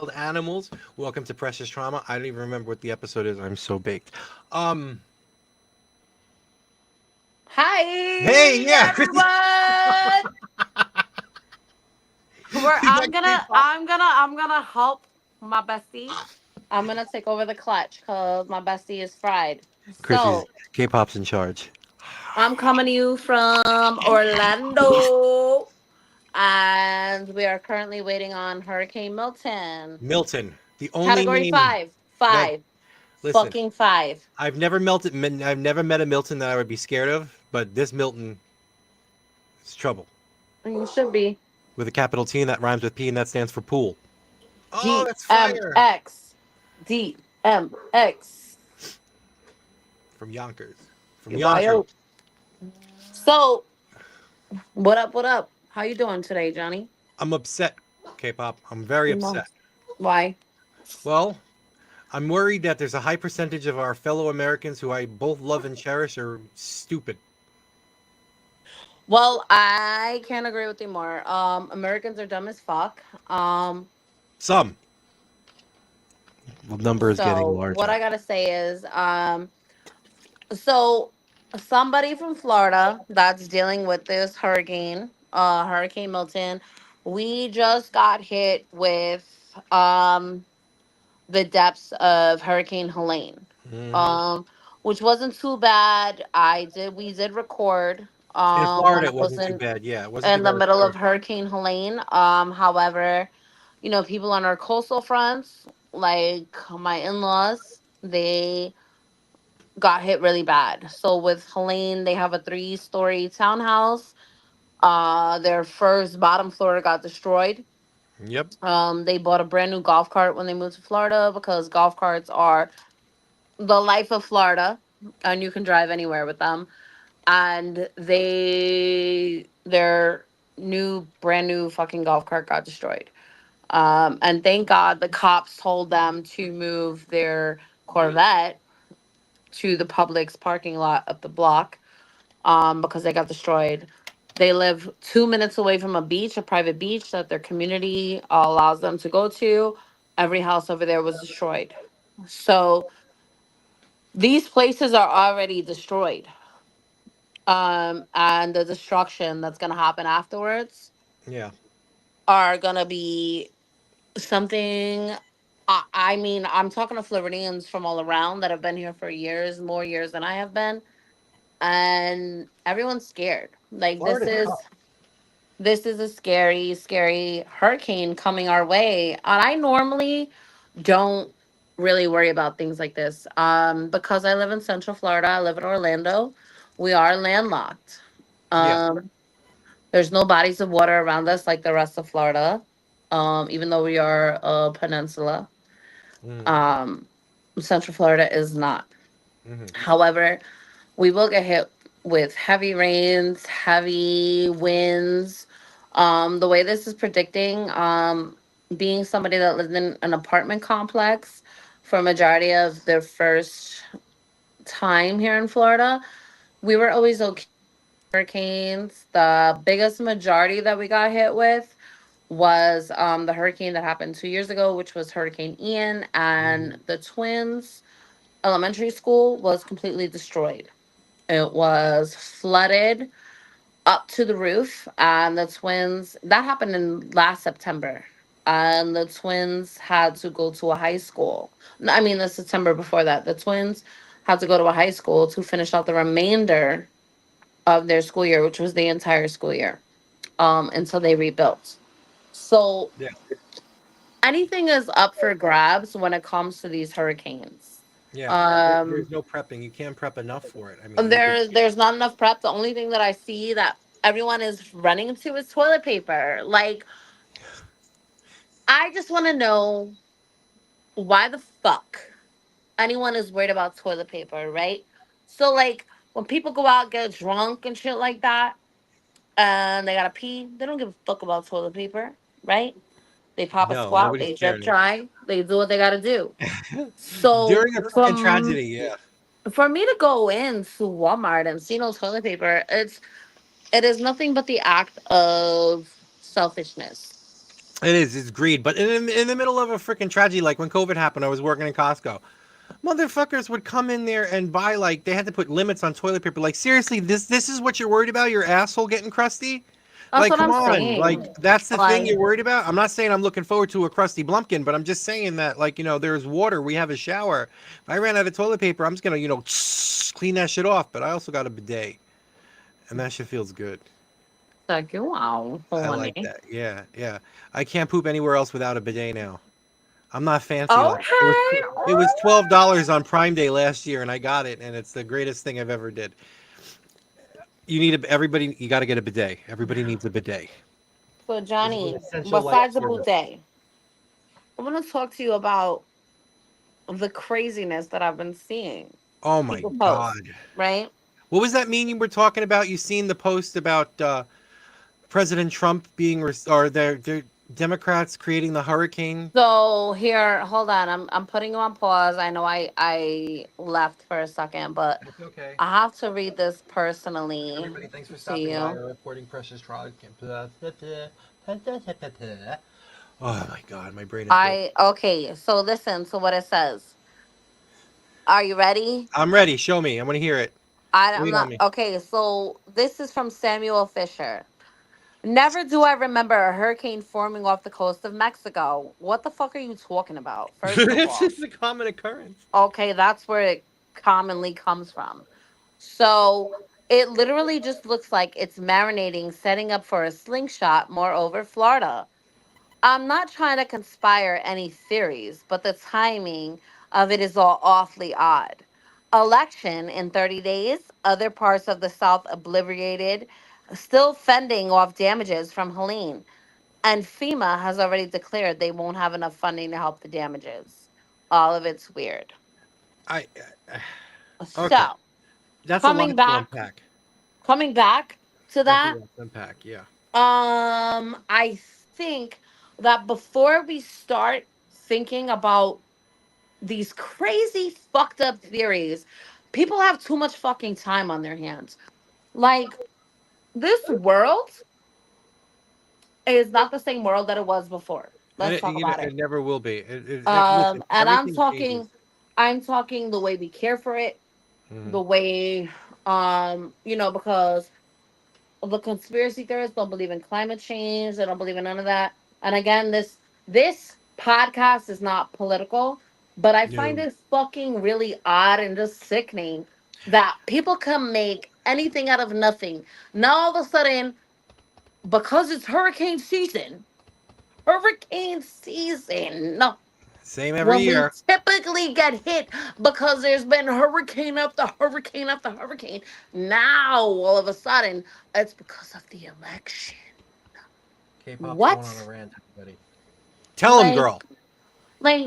animals. Welcome to Precious Trauma. I don't even remember what the episode is. I'm so baked. Um, hey, Hi yeah, everyone. Where we got K-pop. I'm gonna help my bestie. I'm gonna take over the clutch because my bestie is fried. Chrissy's So K-pop's in charge. I'm coming to you from Orlando, and we are currently waiting on Hurricane Milton. Milton, the only Category name five, that listen. fucking five. I've never met a Milton that I would be scared of, but this Milton is trouble You should be with a capital T and that rhymes with P and that stands for pool. Oh, that's fire DMX, DMX. from Yonkers, from You Yonkers. wild. So what up? What up? How you doing today, Johnny? I'm upset, K-pop. I'm very No. upset. Why? Well, I'm worried that there's a high percentage of our fellow Americans who I both love and cherish are stupid. Well, I can't agree with you more. Americans are dumb as fuck. Some. The number is getting So what larger. I gotta say is, so somebody from Florida that's dealing with this hurricane, Hurricane Milton, we just got hit with the depths of Hurricane Helene, Hmm. um, which wasn't too bad. We did record In when Florida, I it was wasn't too bad. Yeah, it wasn't too in the bad in middle of Florida. Hurricane Helene. However, people on our coastal fronts, like my in-laws, they got hit really bad. So with Helene, they have a three-story townhouse. Their first bottom floor got destroyed. Yep. They bought a brand new golf cart when they moved to Florida because golf carts are the life of Florida, and you can drive anywhere with them. And their new brand new fucking golf cart got destroyed. And thank God the cops told them to move their Corvette to the Publix parking lot of the block, because they got destroyed. They live 2 minutes away from a beach, a private beach that their community allows them to go to. Every house over there was destroyed. So these places are already destroyed. And the destruction that's going to happen afterwards Yeah. are going to be something. I mean, I'm talking to Floridians from all around that have been here for years, more years than I have been, and everyone's scared. Like Florida's tough. this is a scary, scary hurricane coming our way. And I normally don't really worry about things like this. Because I live in Central Florida, I live in Orlando. We are landlocked. Yeah. Um, there's no bodies of water around us like the rest of Florida. Even though we are a peninsula, Mm-hmm. um, Central Florida is not. Mm-hmm. However, we will get hit with heavy rains, heavy winds. The way this is predicting, being somebody that lived in an apartment complex for a majority of their first time here in Florida, we were always okay. Hurricanes. The biggest majority that we got hit with was the hurricane that happened 2 years ago, which was Hurricane Ian, Mm-hmm. and the Twins elementary school was completely destroyed. It was flooded up to the roof, and the Twins, that happened in last September. And the Twins had to go to a high school. No, I mean, the September before that, the Twins had to go to a high school to finish out the remainder of their school year, which was the entire school year, until they rebuilt. So Yeah. anything is up for grabs when it comes to these hurricanes. Yeah. There's Um, no prepping. You can't prep enough for it. I mean, you could. there's not enough prep. The only thing that I see that everyone is running to is toilet paper. Like, I just want to know why the fuck anyone is worried about toilet paper, right? So like when people go out get drunk and shit like that, and they gotta pee, they don't give a fuck about toilet paper, right? They pop a No, squat, nobody's they drip caring. dry, they do what they gotta do. So During a fucking tragedy, yeah. for me to go into Walmart and see no toilet paper, it is nothing but the act of selfishness. It is. It's greed. But in the middle of a freaking tragedy, like when COVID happened, I was working in Costco. Motherfuckers would come in there and buy like they had to put limits on toilet paper. Like seriously, this is what you're worried about? Your asshole getting crusty? That's Like, what come I'm on. Like, saying. that's the thing Like, you're worried about? I'm not saying I'm looking forward to a crusty blumpkin, but I'm just saying that, like, there's water. We have a shower. If I ran out of toilet paper, I'm just going to, clean that shit off. But I also got a bidet, and that shit feels good. like wow, I like honey. that. Yeah, yeah. I can't poop anywhere else without a bidet now. I'm not fancy like that. Okay. It was $12 on Prime Day last year, and I got it, and it's the greatest thing I've ever did. Everybody, you got to get a bidet. Everybody needs a bidet. So This is an Johnny, essential life besides the service. bouquet, I want to talk to you about the craziness that I've been seeing Oh my people post, God. right? What was that meme you were talking about? You seen the post about President Trump being or the Democrats creating the hurricane? So here, hold on. I'm putting you on pause. I know I left for a second, but That's okay. I have to read this personally Everybody, thanks for to stopping by you. or reporting precious trial. Oh my God, my brain is broken. I okay. So listen to what it says. Are you ready? I'm ready. Show me. I want to hear it. I'm Wait on not me. okay. So this is from Samuel Fisher. Never do I remember a hurricane forming off the coast of Mexico. What the fuck are you talking about? First of It's all, just a common occurrence. okay, that's where it commonly comes from. So it literally just looks like it's marinating, setting up for a slingshot, moreover, Florida. I'm not trying to conspire any theories, but the timing of it is all awfully odd. Election in 30 days, other parts of the South obliterated, still fending off damages from Helene. And FEMA has already declared they won't have enough funding to help the damages. All of it's weird. I okay. So, That's a lot coming to back, unpack. coming back to That's a that, lot to unpack. Yeah. I think that before we start thinking about these crazy fucked up theories, people have too much fucking time on their hands. Like, this world is not the same world that it was before. And Let's talk about it it. never will be. Listen, And everything changes. I'm talking the way we care for it, Hmm. the way because the conspiracy theorists don't believe in climate change, they don't believe in none of that. And again, this podcast is not political, but I find No. it fucking really odd and just sickening that people can make anything out of nothing. Now all of a sudden, because it's hurricane season. No, Same every when we year. typically get hit because there's been hurricane after hurricane after hurricane. Now, all of a sudden, it's because of the election. K-pop's going on a What? rant, everybody. Tell him, Like, girl.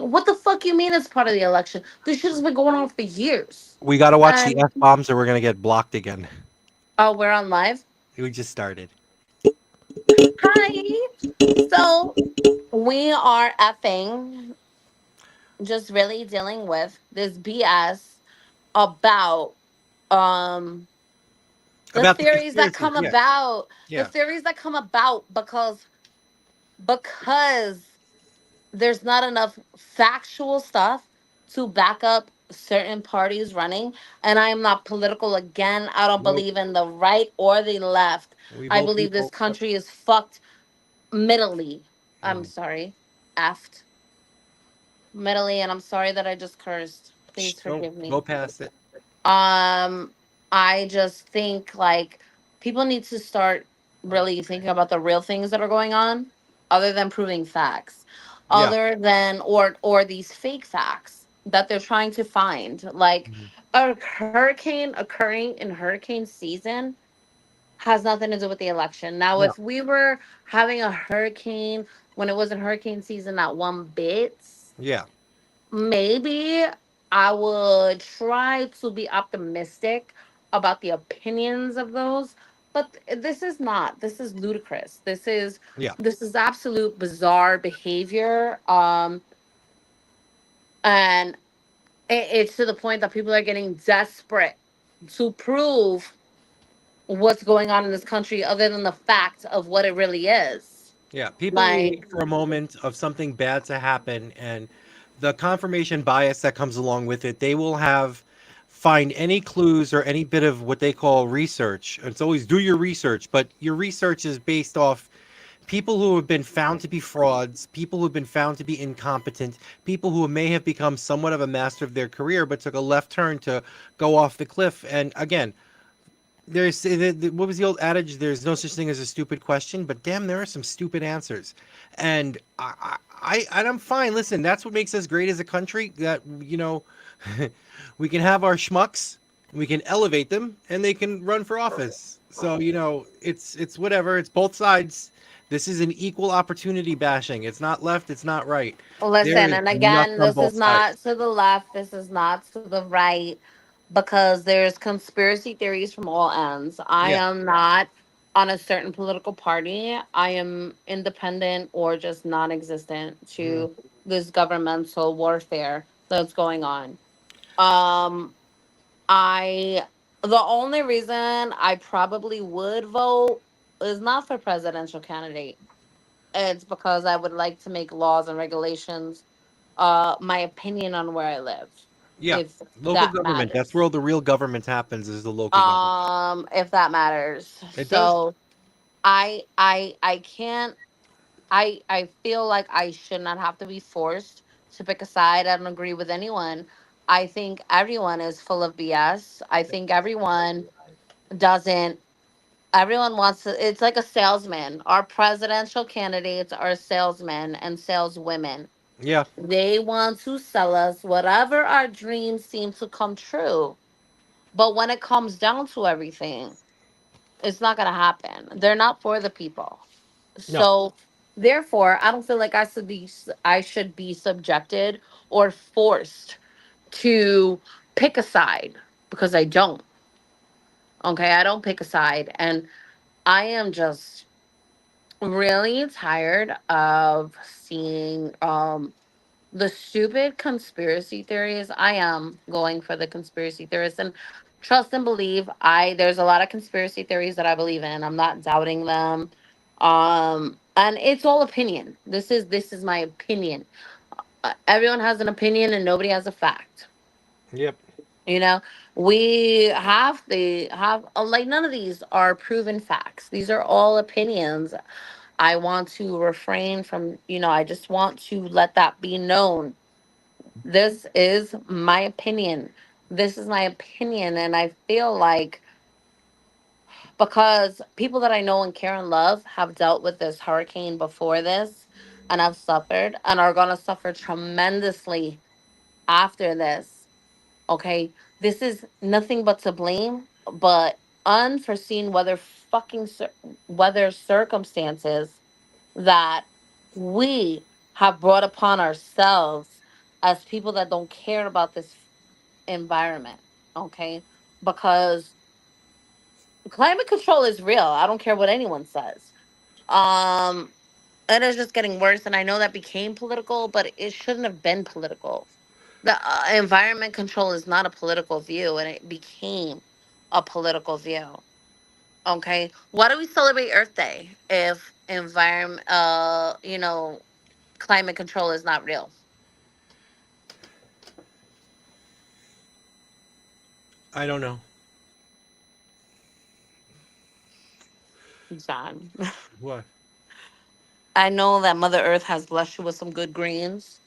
what the fuck you mean it's part of the election? This shit has been going on for years. We got to watch the And, F bombs or we're going to get blocked again. oh, we're on live? We just started. Hi. So, we are effing just really dealing with this BS about um the About the theories that conspiracies. come Yeah. about the Yeah. theories that come about because there's not enough factual stuff to back up certain parties running. And I am not political. Again, I don't Nope. believe in the right or the left. We I vote believe this people. Yep. country is fucked middly. I'm Mhm. sorry, effed middly, and I'm sorry that I just cursed. Shh, Please don't forgive me. go past it. um I just think like people need to start really thinking about the real things that are going on, other than proving facts, Yeah. other than or these fake facts that they're trying to find, like Mhm. a hurricane occurring in hurricane season has nothing to do with the election. Now No. if we were having a hurricane when it wasn't hurricane season, not one bit, Yeah. maybe I would try to be optimistic about the opinions of those. But this is not. This is ludicrous. Yeah. This is absolute bizarre behavior. And it's to the point that people are getting desperate to prove what's going on in this country, other than the fact of what it really is. Yeah, people will Like, wait for a moment of something bad to happen, and the confirmation bias that comes along with it, they will have find any clues or any bit of what they call research. It's always do your research, but your research is based off people who have been found to be frauds, people who have been found to be incompetent, people who may have become somewhat of a master of their career but took a left turn to go off the cliff. And again, what was the old adage? There's no such thing as a stupid question, but damn, there are some stupid answers, and and I'm fine. Listen, that's what makes us great as a country. That we can have our schmucks, we can elevate them, and they can run for office. So it's whatever. It's both sides. This is an equal opportunity bashing. It's not left. It's not right. There listen, is and nuts again, on this is both sides. not to the left, this is not to the right, because there's conspiracy theories from all ends. I Yeah. am not on a certain political party. I am independent or just non existent Mhm. to this governmental warfare that's going on. Um, I the only reason I probably would vote is not for presidential candidate. It's because I would like to make laws and regulations my opinion on where I live, Yeah. if Local that government. That's where matters. all the real government happens. Is the local government. If that matters. It does. So I can't I feel like I should not have to be forced to pick a side. I don't agree with anyone. I think everyone is full of BS. I think doesn't everyone wants to, it's like a salesman. Our presidential candidates are salesmen and saleswomen. Yeah. They want to sell us whatever our dreams seem to come true. But when it comes down to everything, it's not going to happen. They're not for the people. No. So, therefore, I don't feel like I should be subjected or forced to pick a side, because I don't. Okay, I don't pick a side, and I am just really tired of seeing the stupid conspiracy theories. I am going for the conspiracy theorists, and trust and believe, I there's a lot of conspiracy theories that I believe in. I'm not doubting them. And it's all opinion. This is my opinion. Everyone has an opinion and nobody has a fact. Yep. You know, we have like, none of these are proven facts. These are all opinions. I want to refrain from, I just want to let that be known. This is my opinion. This is my opinion. And I feel like, because people that I know and care and love have dealt with this hurricane before this and have suffered and are going to suffer tremendously after this. Okay. This is nothing but to blame, but unforeseen weather circumstances that we have brought upon ourselves as people that don't care about this environment. Okay, because climate control is real. I don't care what anyone says. um it is just getting worse, and I know that became political, but it shouldn't have been political. The environment control is not a political view, and it became a political view. Okay, why do we celebrate Earth Day if environment climate control is not real? I don't know. John, What? I know that Mother Earth has blessed you with some good greens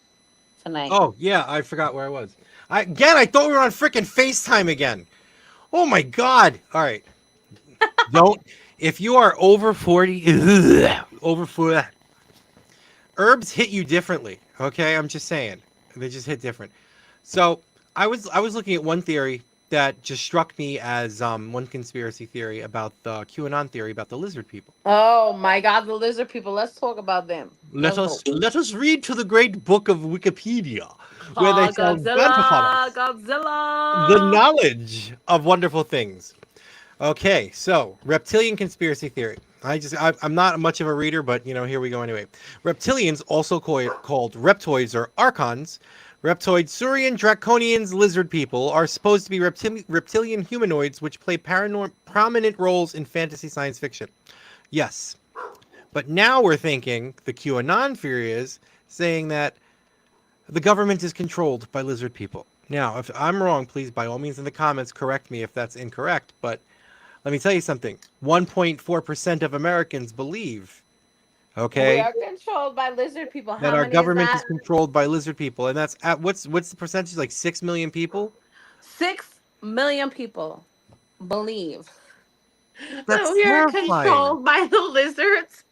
tonight. Oh, yeah, I forgot where I was. I thought we were on freaking FaceTime again. Oh my god. All right. Don't if you are over 40 over 40 herbs hit you differently, okay? I'm just saying. They just hit different. So, I was looking at one theory that just struck me as one conspiracy theory about the QAnon theory about the lizard people. Oh my God, the lizard people. Let's talk about them. Let Let's go. us read to the great book of Wikipedia, where they Oh, shall grant upon Godzilla, us the Godzilla. knowledge of wonderful things. Okay, so reptilian conspiracy theory. I'm not much of a reader, but here we go anyway. Reptilians, also called reptoids or archons, reptoid Saurian draconians, lizard people, are supposed to be reptilian humanoids which play prominent roles in fantasy science fiction. Yes, But now we're thinking the QAnon theory is saying that the government is controlled by lizard people. Now, if I'm wrong, please by all means in the comments correct me if that's incorrect. But let me tell you something: 1.4% of Americans believe, We okay, are controlled by lizard people. that How our many is government is that? controlled by lizard people, and that's at what's the percentage? Like 6 million people. 6 million people believe that That's we are terrifying. controlled by the lizards.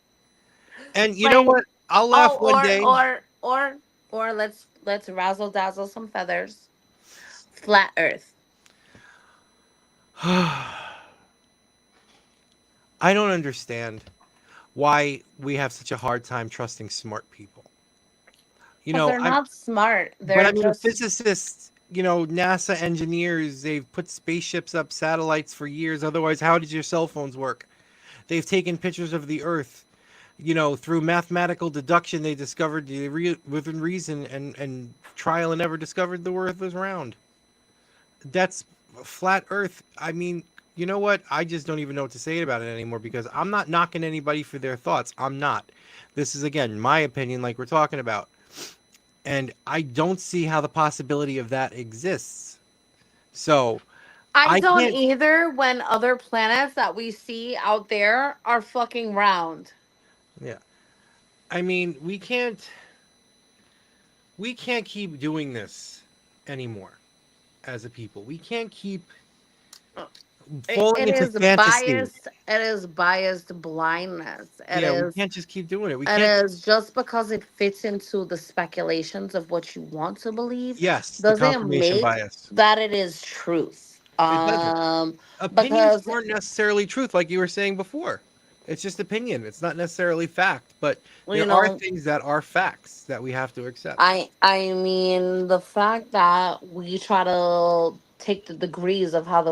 And you know Like, what? I'll laugh oh, one day. or let's razzle dazzle some feathers. Flat Earth. I don't understand why we have such a hard time trusting smart people. You Because know, they're I not smart. but They're I mean just. physicists, NASA engineers, they've put spaceships up satellites for years. Otherwise, how did your cell phones work? They've taken pictures of the earth. Through mathematical deduction, they discovered within reason and trial and error discovered the earth was round. That's flat earth. I mean, you know what? I just don't even know what to say about it anymore because I'm not knocking anybody for their thoughts. I'm not. This is again my opinion like we're talking about. And I don't see how the possibility of that exists. So, I I don't can't either when other planets that we see out there are fucking round. yeah. I mean, we can't keep doing this anymore as a people. We can't keep falling It into is fantasy. biased. It is biased blindness. It Yeah, we is. can't just keep doing it. We It can't is just because it fits into the speculations of what you want to believe yes, the doesn't confirmation make bias. that it is truth. It doesn't. Opinions Because aren't necessarily truth, like you were saying before. It's just opinion. It's not necessarily fact, but you there are know, things that are facts that we have to accept. I mean the fact that we try to take the degrees of how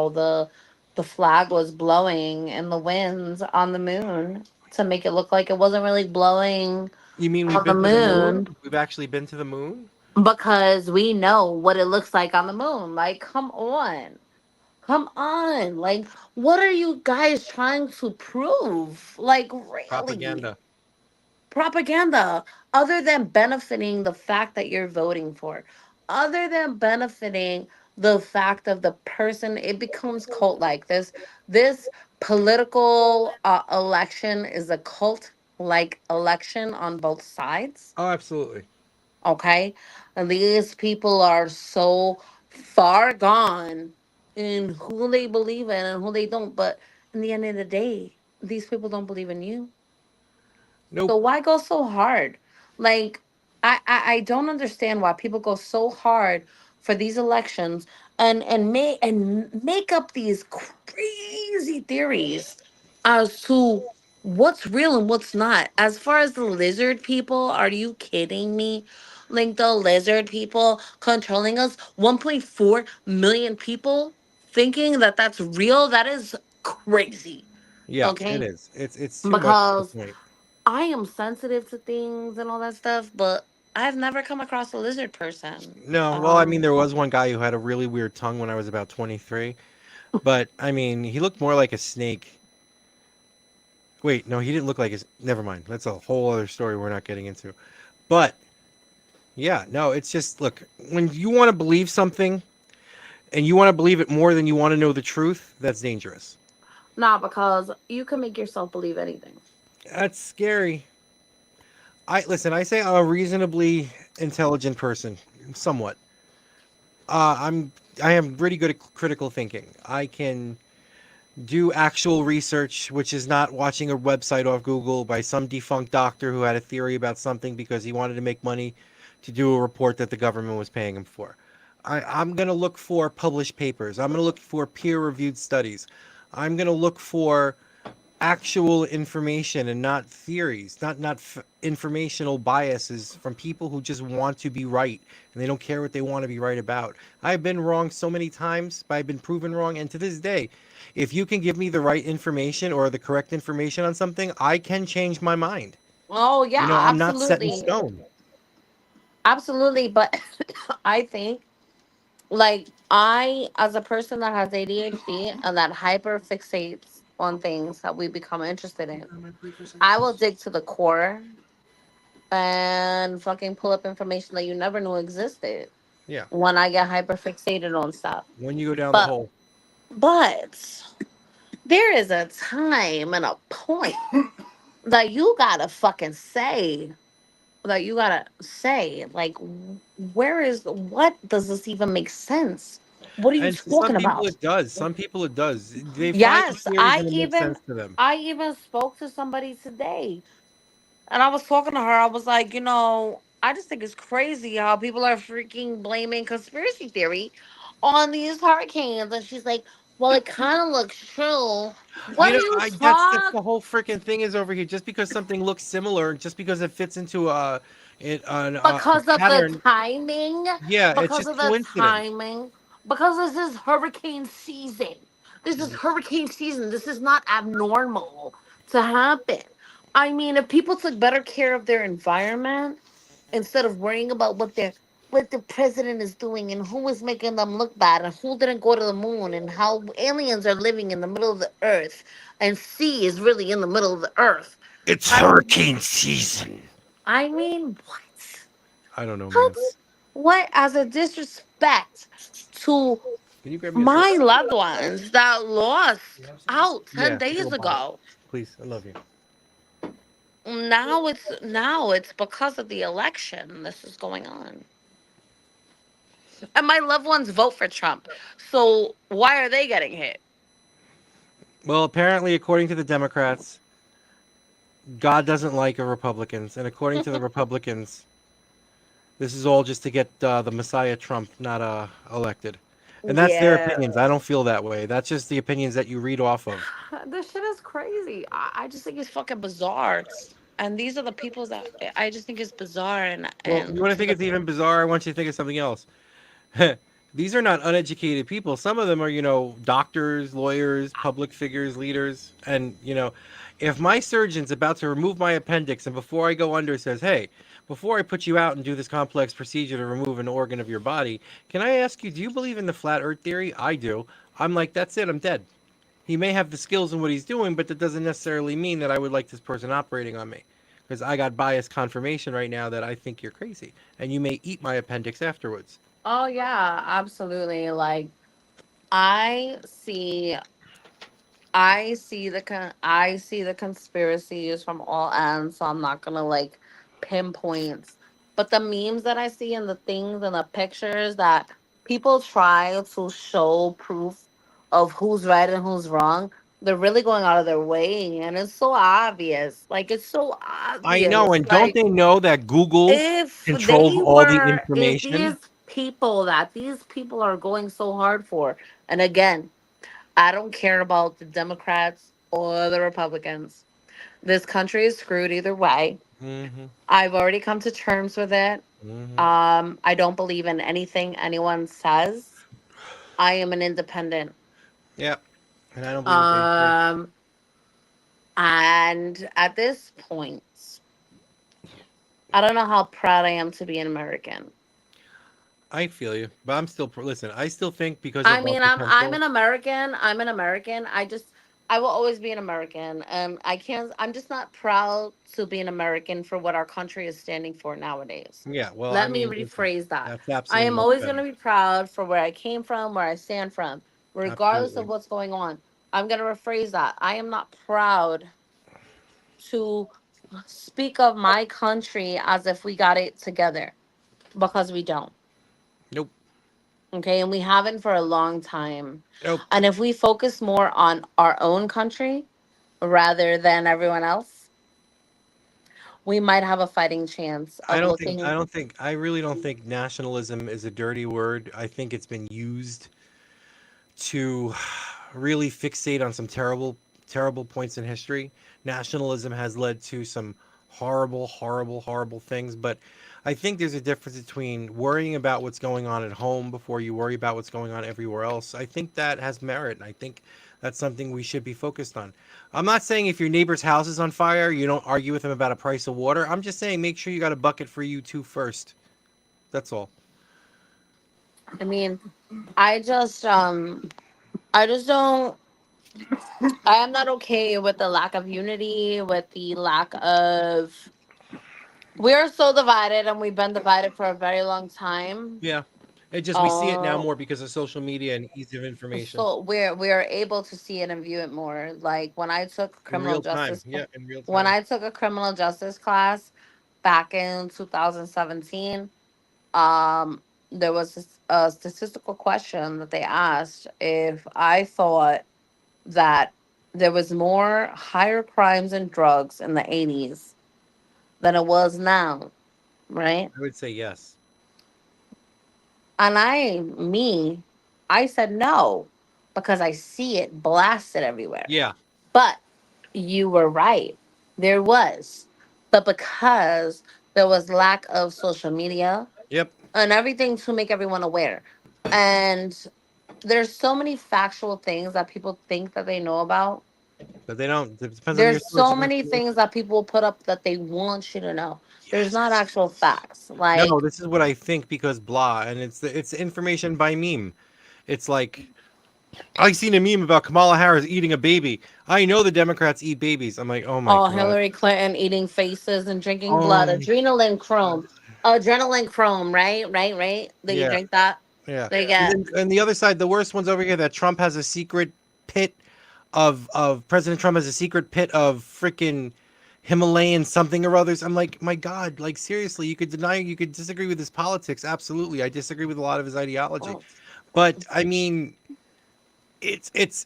the flag was blowing in the winds on the moon to make it look like it wasn't really blowing You mean we've on the been to the moon? moon We've actually been to the moon? because we know what it looks like on the moon. Like, come on. Come on. Like, what are you guys trying to prove? Like, really? Propaganda. Propaganda, other than benefiting the fact that you're voting for, other than benefiting the fact of the person, it becomes cult like this political election is a cult like election on both sides. Oh, absolutely. Okay, and these people are so far gone in who they believe in and who they don't, but in the end of the day, these people don't believe in you, Nope. so why go so hard? Like, I don't understand why people go so hard for these elections and make up these crazy theories as to what's real and what's not. As far as the lizard people, are you kidding me? Like, the lizard people controlling us, 1.4 million people thinking that that's real, that is crazy. Yeah, it Okay? is. It's too much to the Because point. I am sensitive to things and all that stuff, but I've never come across a lizard person. No, well, I mean, there was one guy who had a really weird tongue when I was about 23, but I mean, he looked more like a snake. Wait, no, he didn't look like his. Never mind. That's a whole other story we're not getting into. But yeah, no, it's just look, when you want to believe something and you want to believe it more than you want to know the truth, that's dangerous. Nah, because you can make yourself believe anything. That's scary. I listen, I say I'm a reasonably intelligent person, somewhat. I'm I am pretty good at critical thinking. I can do actual research, which is not watching a website off Google by some defunct doctor who had a theory about something because he wanted to make money to do a report that the government was paying him for. I'm going to look for published papers. I'm going to look for peer reviewed studies. I'm going to look for actual information and not theories, not informational biases from people who just want to be right and they don't care what they want to be right about. I've been wrong so many times, but I've been proven wrong, and to this day, if you can give me the right information or the correct information on something, I can change my mind. Oh yeah, I'm not set in absolutely. stone. Absolutely. But I think, like, I, as a person that has ADHD and that hyper fixates on things that we become interested in. I will dig to the core and fucking pull up information that you never knew existed Yeah. when I get hyper fixated on stuff. When you go down the But hole. but there is a time and a point that you gotta fucking say that you gotta say like where is what does this even make sense? What are you And to some talking people about? it does. Some people it does. They find the Yes, theories and it makes sense to them. I even spoke to somebody today and I was talking to her. I was like, I just think it's crazy how people are freaking blaming conspiracy theory on these hurricanes. And she's like, well, it kind of looks true. What You are know, you that's talking? the whole freaking thing is over here. Just because something looks similar, just because it fits into a Because of the pattern, timing, yeah, it's because just of the coincidence. timing, because this is hurricane season. This is hurricane season. This is not abnormal to happen. I mean, if people took better care of their environment instead of worrying about what the president is doing and who is making them look bad and who didn't go to the moon and how aliens are living in the middle of the earth and sea is really in the middle of the earth. It's I mean, hurricane season. what? I don't know, man. What? What as a disrespect to Can you grab me a soda? my loved ones that lost out 10 Yeah, a days little bottle, ago. please. I love you. Now it's because of the election this is going on. And my loved ones vote for Trump. So why are they getting hit? Well, apparently, according to the Democrats, God doesn't like the Republicans, and according to the Republicans, this is all just to get the Messiah Trump not elected. And that's their Yeah. opinions. I don't feel that way. That's just the opinions that you read off of. This shit is crazy. I just think it's fucking bizarre. And these are the people that I just think is bizarre Well, you want to to think the it's even bizarre? I want you to think of something else. These are not uneducated people. Some of them are, doctors, lawyers, public figures, leaders. And, if my surgeon's about to remove my appendix and before I go under says, hey, before I put you out and do this complex procedure to remove an organ of your body, can I ask you, do you believe in the flat earth theory? I do. I'm like, that's it. I'm dead. He may have the skills in what he's doing, but that doesn't necessarily mean that I would like this person operating on me. Because I got biased confirmation right now that I think you're crazy. And you may eat my appendix afterwards. Oh yeah, absolutely. Like I see I see the conspiracies from all ends, so I'm not gonna like pinpoint. But the memes that I see and the things and the pictures that people try to show proof of who's right and who's wrong, they're really going out of their way, and it's so obvious. Like it's so I know, obvious. and don't they know that Google controls all the If these information? people that these people are going so hard for, and again, I don't care about the Democrats or the Republicans. This country is screwed either way. Mm-hmm. I've already come to terms with it. Mm-hmm. I don't believe in anything anyone says. I am an independent. Yeah, and I don't believe a thing. Too. Um, and at this point, I don't know how proud I am to be an American. I feel you, but I'm still listen. I still think because I of our mean, I'm potential. an American. I'm an American. I will always be an American. I can't. I'm just not proud to be an American for what our country is standing for nowadays. Yeah, well, I Let me mean, listen, rephrase that. that's I absolutely am much always going better. to be proud for where I came from, where I stand from, regardless of Absolutely. what's going on. I'm going to rephrase that. I am not proud to speak of my country as if we got it together because we don't. Nope. Okay, and we haven't for a long time. Nope. And if we focus more on our own country rather than everyone else, we might have a fighting chance I of don't think. I looking. don't think. I really don't think nationalism is a dirty word. I think it's been used to really fixate on some terrible, terrible points in history. Nationalism has led to some horrible, horrible, horrible things. But I think there's a difference between worrying about what's going on at home before you worry about what's going on everywhere else. I think that has merit. And I think that's something we should be focused on. I'm not saying if your neighbor's house is on fire, you don't argue with them about a price of water. I'm just saying make sure you got a bucket for you too first. That's all. I mean, I just I just don't. I am not okay with the lack of unity, with the lack of. We are so divided, and we've been divided for a very long time. Yeah. It just we see it now Uh, more because of social media and ease of information. so we're able to see it and view it more. Like In real time. Yeah, in real when time. I took a criminal justice class back in 2017, um, there was a statistical question that they asked if I thought that there was more higher crimes and drugs in the 80s than it was now, right? I would say yes. And I said no because I see it blasted everywhere. Yeah. But you were right. There was. But because there was lack of social media Yep. and everything to make everyone aware. And there's so many factual things that people think that they know about. But they don't. It depends on your There's source. so You have many to look. things that people put up that they want you to know. There's not Yes. actual facts. No, Like, this is what I think because blah, and it's information by meme. It's like I seen a meme about Kamala Harris eating a baby. I know the Democrats eat babies. I'm like, oh my oh, god. Hillary Clinton eating faces and drinking Oh blood, my adrenaline god. chrome, adrenaline chrome, right? Right, right. They Yeah, drink that. yeah. They And get. then and the other side, the worst one's over here that Trump has a secret pit of President Trump has a secret pit of freaking Himalayan something or others. I'm like, my God, like seriously, you could deny, you could disagree with his politics. Absolutely. I disagree with a lot of his ideology. Oh, But I mean,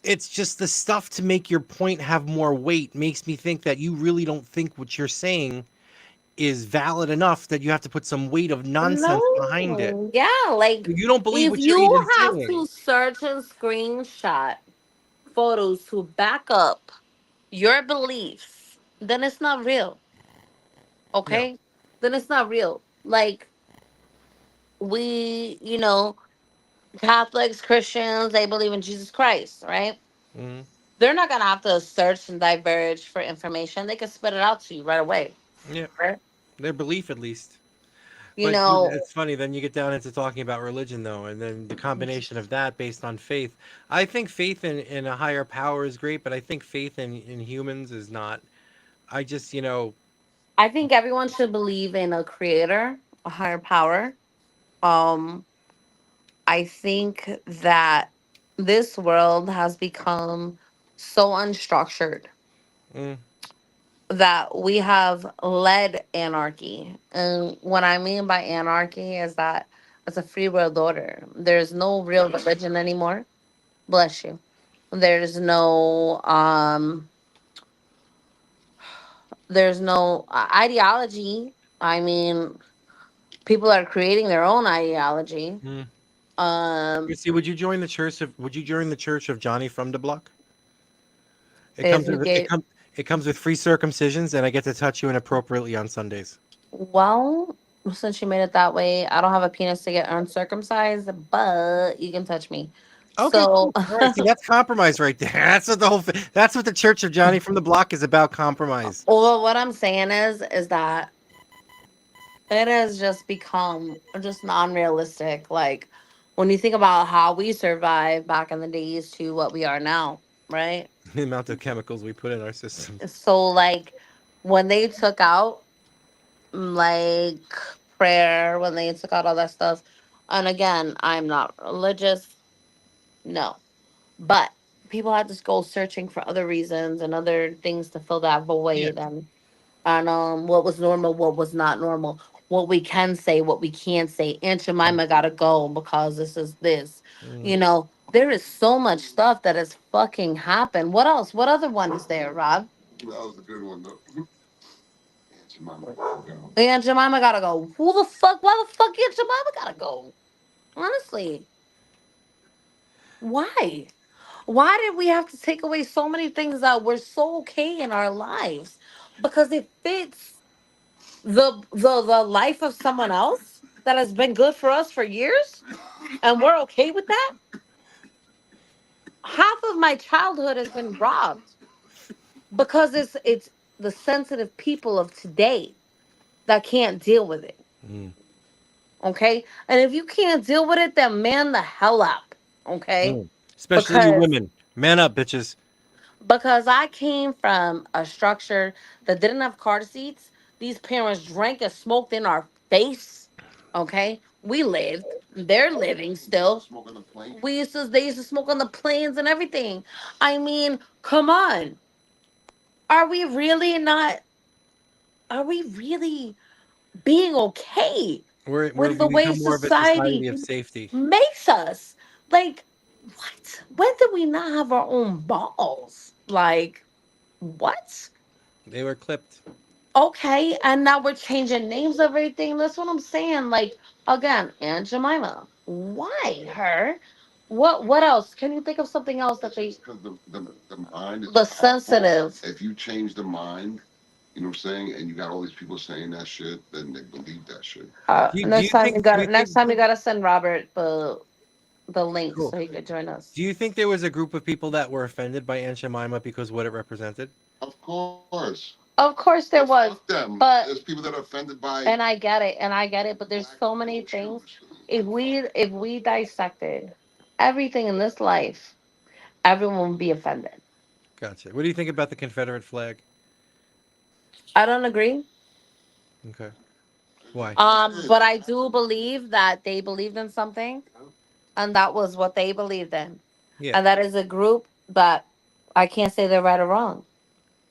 it's just the stuff to make your point have more weight makes me think that you really don't think what you're saying is valid enough that you have to put some weight of nonsense behind it. no, yeah, like You don't believe if what you're you even have to saying. search and screenshot photos to back up your beliefs, then it's not real. No. Okay? Then it's not real. Like we, Catholics, Christians, they believe in Jesus Christ, right? Hmm. They're not gonna have to search and diverge for information. They can spit it out to you right away. Yeah. Right? Their belief at least. You But know, it's funny, then you get down into talking about religion, though, and then the combination of that based on faith. I think faith in a higher power is great, but I think faith in humans is not. I just, I think everyone should believe in a creator, a higher power. Um, I think that this world has become so unstructured mm, that we have led anarchy. And what I mean by anarchy is that it's a free world order. There's no real religion anymore. Bless you. There's no ideology. I mean, people are creating their own ideology. mm. You Um see, would you join the church of Johnny from the block? It if comes you with it get comes it comes with free circumcisions, and I get to touch you inappropriately on Sundays. well, since you made it that way, I don't have a penis to get uncircumcised, but you can touch me. Okay, So, cool. All right, see, that's compromise right there. That's what that's what the Church of Johnny from the Block is about. Compromise. well, what I'm saying is that it has just become just non-realistic. Like when you think about how we survived back in the days to what we are now, right? The amount of chemicals we put in our systems. So, like when they took out like prayer, when they took out all that stuff, and again, I'm not religious, no. But people had to go searching for other reasons and other things to fill that Yeah. void, and what was normal, what was not normal, what we can say, what we can't say. Aunt Jemima gotta go because this is this. Mm. There is so much stuff that has fucking happened. What else? What other one is there, Rob? That was a good one though. Aunt Jemima gotta go. Aunt Jemima gotta go. Who the fuck? Why the fuck Aunt Jemima gotta go? Honestly, why? Why did we have to take away so many things that were so okay in our lives? Because it fits the life of someone else that has been good for us for years, and we're okay with that. Half of my childhood has been robbed because it's the sensitive people of today that can't deal with it. Mm. Okay, and if you can't deal with it, then man the hell up. Okay, Mm. Especially you because women. Man up, bitches. because I came from a structure that didn't have car seats. These parents drank and smoked in our face. Okay, we lived. They're living still. Smoke on the plane. They used to smoke on the planes and everything. I mean, come on. Are we really not? Are we really being okay We're with the we way become more of a society society of safety. makes us? Like, what? When did we not have our own balls? Like, what? They were clipped. Okay, and now we're changing names of everything. That's what I'm saying. Like, again, Aunt Jemima. Why her? What else? Can you think of something else that they Because the mind is the powerful. sensitive? If you change the mind, you know what I'm saying, and you got all these people saying that shit, then they believe that shit. Do you think do you Next think time you gotta send Robert the link cool? so he could join us. Do you think there was a group of people that were offended by Aunt Jemima because what it represented? Of course. Of course there was, Fuck them. but There's people that are offended by and I get it, but there's black so many things. Jews. If we dissected everything in this life, everyone would be offended. Gotcha. What do you think about the Confederate flag? I don't agree. Okay. Why? But I do believe that they believed in something, and that was what they believed in, Yeah. and that is a group that I can't say they're right or wrong.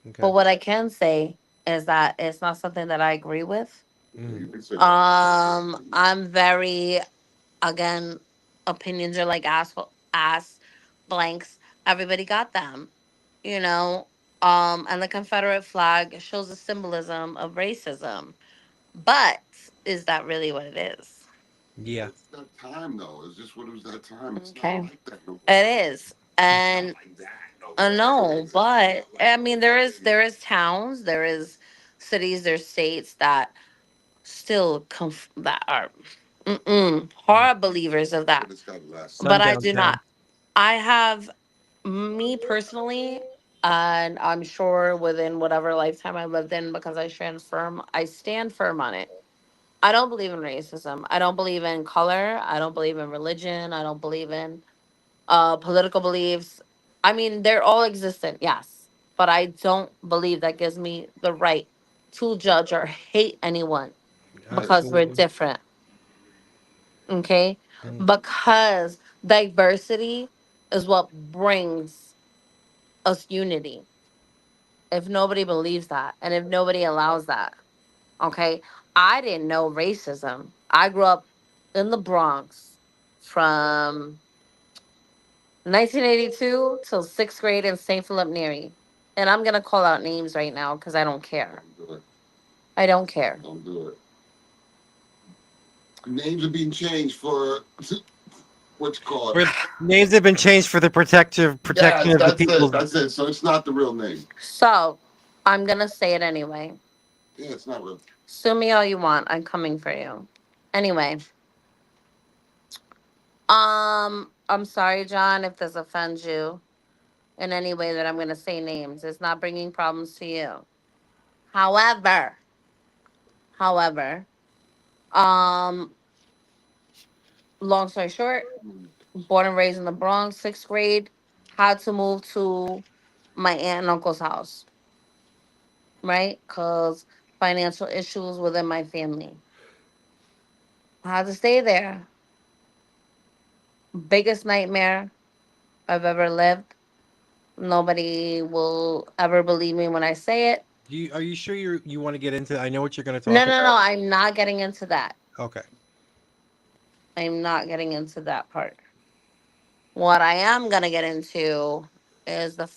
Okay. But what I can say is that it's not something that I agree with. Mm. You can say I'm very, again, opinions are like ass blanks. Everybody got them, you know. And the Confederate flag shows the symbolism of racism. But is that really what it is? Yeah. it's that time though. It's just what it was that time. It's not Okay. like that no more. It is. It's And not like that no no, more. but I mean there is towns, there is cities, there's states that still that are hard believers of that. But it's got to last. But I do Sundown Town. not. I have me personally, and I'm sure within whatever lifetime I lived in, because I stand firm on it. I don't believe in racism. I don't believe in color. I don't believe in religion. I don't believe in political beliefs. I mean, they're all existent, yes, but I don't believe that gives me the right to judge or hate anyone because we're Absolutely. different. Okay, Mm. because diversity is what brings us unity. If nobody believes that, and if nobody allows that, okay, I didn't know racism. I grew up in the Bronx from 1982 till sixth grade in St. Philip Neri. And I'm going to call out names right now because I don't care. Don't do it. I don't care. Don't do it. Names are being changed for what's called. Where names have been changed for the protection Yes, of the that's it. people. That's it. So it's not the real name. So I'm going to say it anyway. Yeah, it's not real. Sue me all you want. I'm coming for you. Anyway, I'm sorry, John, if this offends you in any way that I'm going to say names. It's not bringing problems to you. However, however, um, long story short, born and raised in the Bronx, sixth grade, had to move to my aunt and uncle's house, right? Because financial issues within my family. I had to stay there. Biggest nightmare I've ever lived. Nobody will ever believe me when I say it. Are you sure you want to get into? I know what you're going to No, talk no, about. no. I'm not getting into that. Okay. I'm not getting into that part. What I am going to get into is the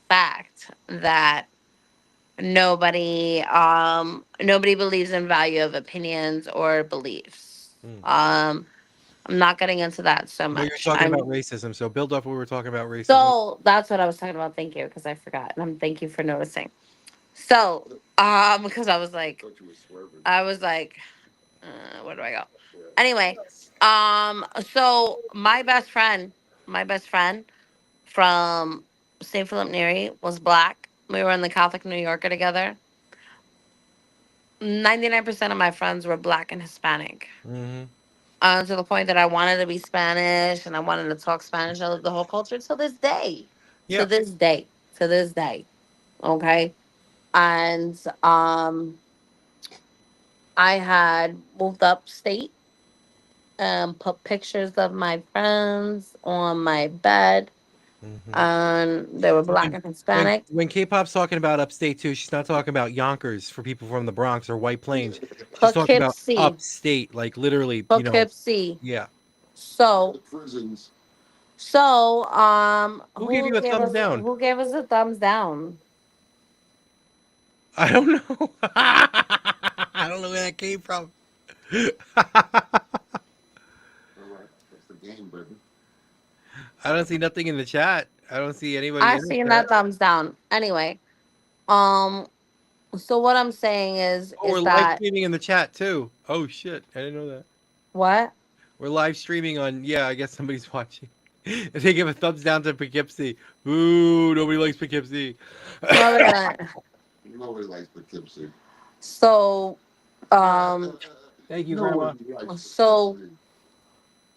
fact that nobody believes in value of opinions or beliefs. Mm. I'm not getting into that so No, you're much. talking I'm about racism. So build up. We were talking about racism. so that's what I was talking about. Thank you, because I forgot, and I'm thank you for noticing. So because Thought you were swerving. I was like, where do I go? Anyway, so my best friend from St. Philip Neri was black. We were in the Catholic New Yorker together. 99% of my friends were black and Hispanic. Hmm. To the point that I wanted to be Spanish and I wanted to talk Spanish. I love the whole culture to this day. To Yeah. this day. to this day. Okay. And I had moved upstate and put pictures of my friends on my bed. Mhm. And they were black When and Hispanic. when K-pop's talking about upstate too, she's not talking about Yonkers for people from the Bronx or White Plains. She's talking about Poughkeepsie. upstate, like literally, Poughkeepsie. yeah. So The prisons. so Who gave you a thumbs down? who gave us a thumbs down? I don't know. I don't know where that came from. All right, that's the game, baby. I don't see nothing in the chat. I don't see anybody I in the seen chat. that thumbs down. Anyway, um so what I'm saying Oh, we're is live that streaming in the chat too. Oh shit, I didn't know that. what? We're live streaming on. Yeah, I guess somebody's watching. If they give a thumbs down to Poughkeepsie. Ooh, nobody likes Poughkeepsie. No, we're not. Nobody likes Poughkeepsie. So Thank you, Grandma. Nobody likes So- Poughkeepsie.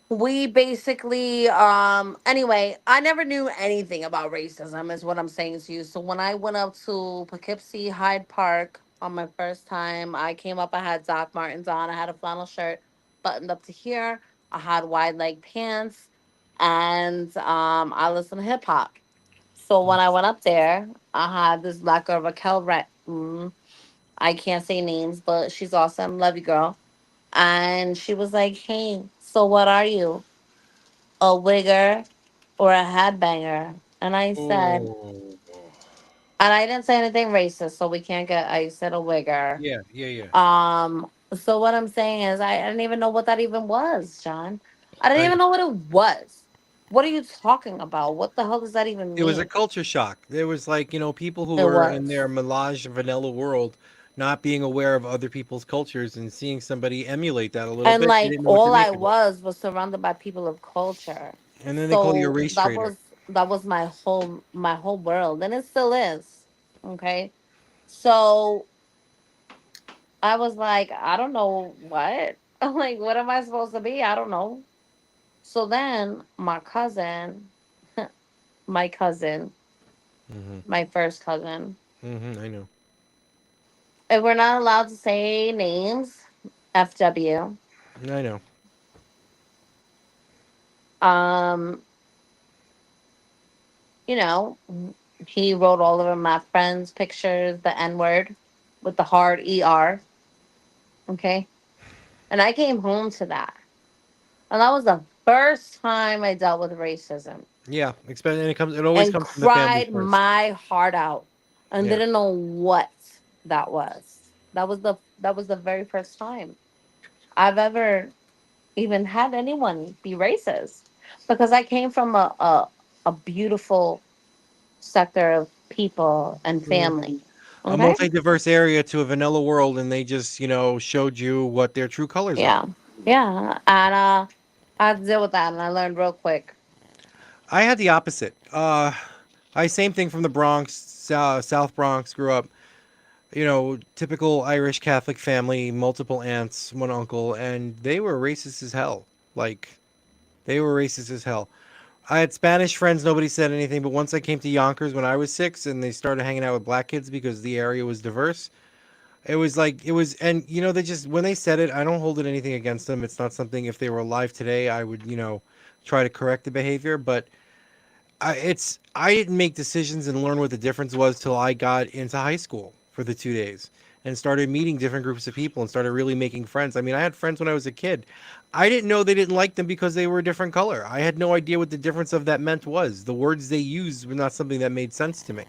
we basically anyway, I never knew anything about racism is what I'm saying to you. So when I went up to Poughkeepsie Hyde Park on my first time, I came up, I had Doc Martens on, I had a flannel shirt buttoned up to here, I had wide leg pants, and I listened to hip hop. So when I went up there, I had this black girl, Raquel I can't say names, but she's awesome, love you girl. And she was like, "Hey, so what are you? A wigger or a headbanger?" And I said, Oh. and I didn't say anything racist, so we can't get. I said a wigger. Yeah, yeah, yeah. So what I'm saying is, I didn't even know what that even was, John. I didn't I, even know what it was. What are you talking about? What the hell does that even it was a mean? culture shock. There was like, people who It were in was. their melange vanilla world, not being aware of other people's cultures and seeing somebody emulate that a little And bit. They like didn't know what to all make I of it. was surrounded by people of culture. And then they call you a So race traitor. that was my whole world, and it still is. Okay. So I was like, I don't know what. I'm like, what am I supposed to be? I don't know. So then my cousin, Hmm. my first cousin, I know. if we're not allowed to say names, FW. I know. Um, you know, he wrote all of my friends' pictures, the N word with the hard ER. Okay. And I came home to that. And that was the first time I dealt with racism Yeah, especially and it always and comes from the family cried first. my heart out and Yeah. didn't know what that was. That was the very first time I've ever even had anyone be racist because I came from a beautiful sector of people and Mhm. family. A Okay? multi-diverse area to a vanilla world, and they just, showed you what their true colors are. Yeah. Yeah. And I had to deal with that and I learned real quick. I had the opposite. I same thing from the Bronx, South Bronx. Grew up, typical Irish Catholic family, multiple aunts, one uncle, and they were racist as hell. Like, they were racist as hell. I had Spanish friends. Nobody said anything, but once I came to Yonkers when I was 6, and they started hanging out with black kids because the area was diverse. It was like it was, and they just when they said it, I don't hold it anything against them. It's not something if they were alive today, I would try to correct the behavior. But I didn't make decisions and learn what the difference was till I got into high school for the 2 days and started meeting different groups of people and started really making friends. I mean, I had friends when I was a kid. I didn't know they didn't like them because they were a different color. I had no idea what the difference of that meant was. The words they used were not something that made sense to me.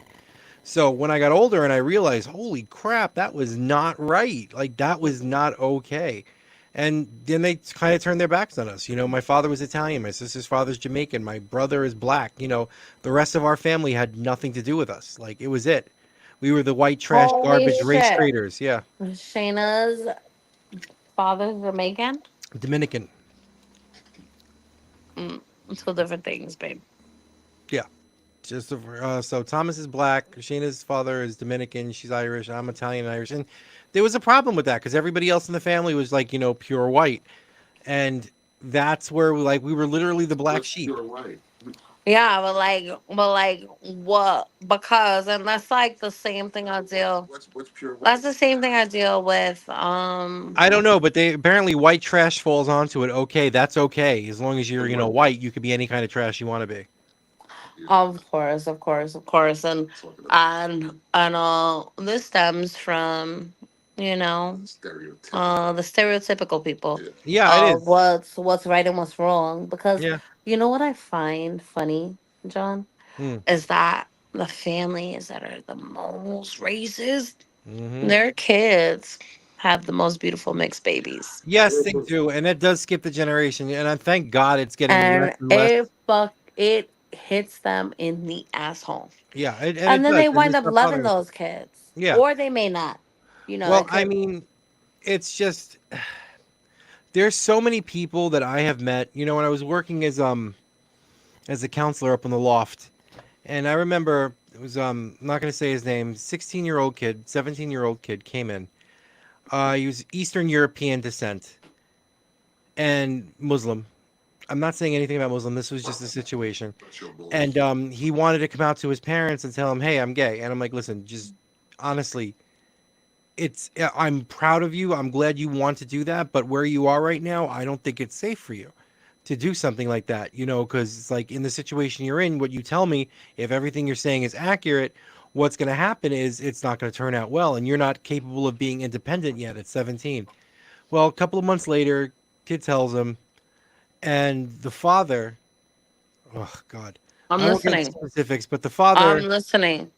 So when I got older and I realized, holy crap, that was not right. Like that was not okay. And then they kind of turned their backs on us. My father was Italian, my sister's father's Jamaican, my brother is black. The rest of our family had nothing to do with us. Like it was it. We were the white trash Holy garbage race shit. traders. Yeah. Shayna's father's Jamaican? Dominican. Mm, two different things, babe. Yeah. Just so Thomas is black. Shayna's father is Dominican. She's Irish. I'm Italian and Irish. And there was a problem with that because everybody else in the family was like, pure white. And that's where we were literally the black What's sheep. pure white? Yeah, but like what? Because and that's like the same thing I deal. What's pure That's white? the same thing I deal with. I don't know, but they apparently white trash falls onto it. Okay, that's okay as long as you're white. You could be any kind of trash you want to be. Yeah, Of course, talking about and this stems from you know stereotypical. the stereotypical people Yeah. Yeah, it of is. what's right and what's wrong. Because Yeah. you know what I find funny, John, Hmm. is that the families that are the most racist, Hmm. their kids have the most beautiful mixed babies, Yes, they do, and it does skip the generation. And I thank God it's getting less and and less. it hits them in the asshole. Yeah, and And it then does, they and they wind up start loving bothering. those kids, Yeah. or they may not. Well, It I could. mean, it's just there's so many people that I have met. When I was working as a counselor up in the loft, and I remember it was I'm not going to say his name. 16-year-old kid, 17-year-old kid came in. He was Eastern European descent and Muslim. I'm not saying anything about Muslim. This was just a situation. That's your And bullshit. he wanted to come out to his parents and tell him, "Hey, I'm gay." And I'm like, "Listen, just honestly, I'm proud of you. I'm glad you want to do that, but where you are right now, I don't think it's safe for you to do something like that, because it's like in the situation you're in, what you tell me, if everything you're saying is accurate, what's going to happen is it's not going to turn out well, and you're not capable of being independent yet at 17." Well, a couple of months later, kid tells him, and the father, oh God, I'm I won't get into listening. specifics, but the I'm father listening.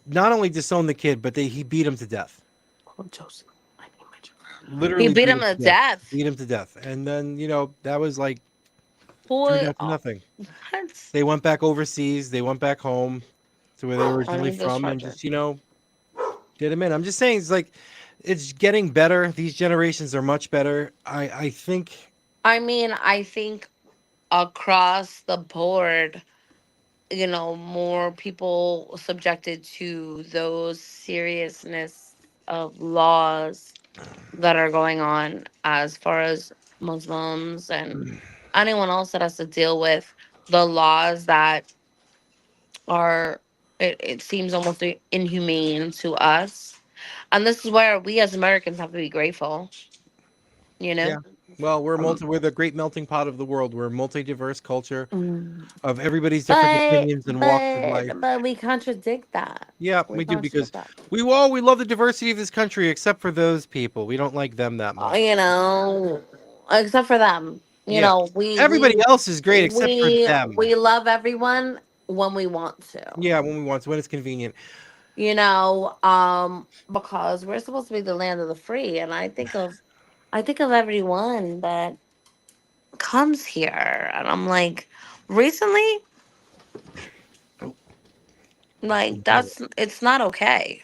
not only disowned the kid, but he beat him to death. Oh, Joseph. I need my joke. He Literally beat beat him him to to death. death. Beat him to death. And then, that was like turned Boy, out to oh, nothing. what? They went back overseas. They went back home to where they were I originally need this from and charger. just, did him in. I'm just saying, it's like, it's getting better. These generations are much better. I think, I mean, I think across the board, more people subjected to those seriousness of laws that are going on as far as Muslims and anyone else that has to deal with the laws that are it seems almost inhumane to us. And this is where we as Americans have to be grateful, you yeah. know? Well, Um, we're the great melting pot of the world. We're a multi-diverse culture mm, of everybody's different opinions and walks of life. but we contradict that. Yeah, We we do because contradict that. we love the diversity of this country, except for those people. We don't like them that much. You know, except for them. Yeah, everybody else is great except for them. We love everyone when we want to. Yeah, when we want to, when it's convenient. Because we're supposed to be the land of the free, and I think of everyone that comes here, and I'm like, recently, like it's not okay.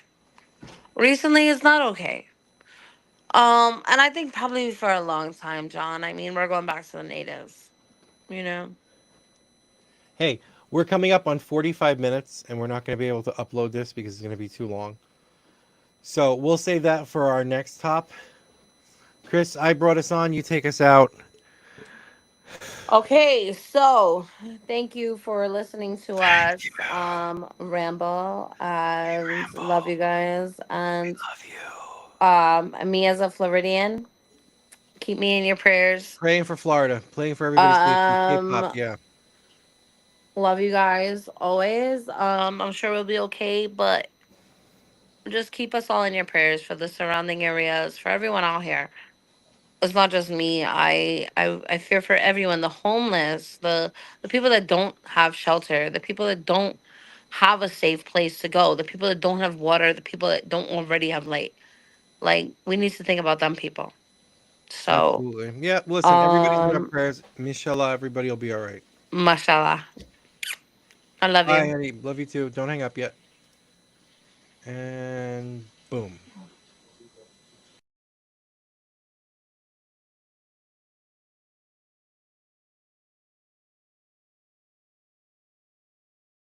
Recently, it's not okay. And I think probably for a long time, John. I mean, we're going back to the natives, you know. Hey, we're coming up on 45 minutes, and we're not going to be able to upload this because it's going to be too long. So we'll save that for our next top. Chris, I brought us on. You take us out. Okay, so thank you for listening to us, ramble, and love you guys. And Love you. me as a Floridian, keep me in your prayers. Praying for Florida. Praying for everybody's safety. K-pop, Um, yeah. love you guys always. I'm sure we'll be okay, but just keep us all in your prayers for the surrounding areas, for everyone out here. It's not just me. I fear for everyone, the homeless, the people that don't have shelter, the people that don't have a safe place to go, the people that don't have water, the people that don't already have light. Like we need to think about them people. So, Absolutely. Yeah, listen, everybody's in our um, prayers. Inshallah, everybody will be all right. mashallah. I love Bye, you. Annie. Love you too. Don't hang up yet. And boom.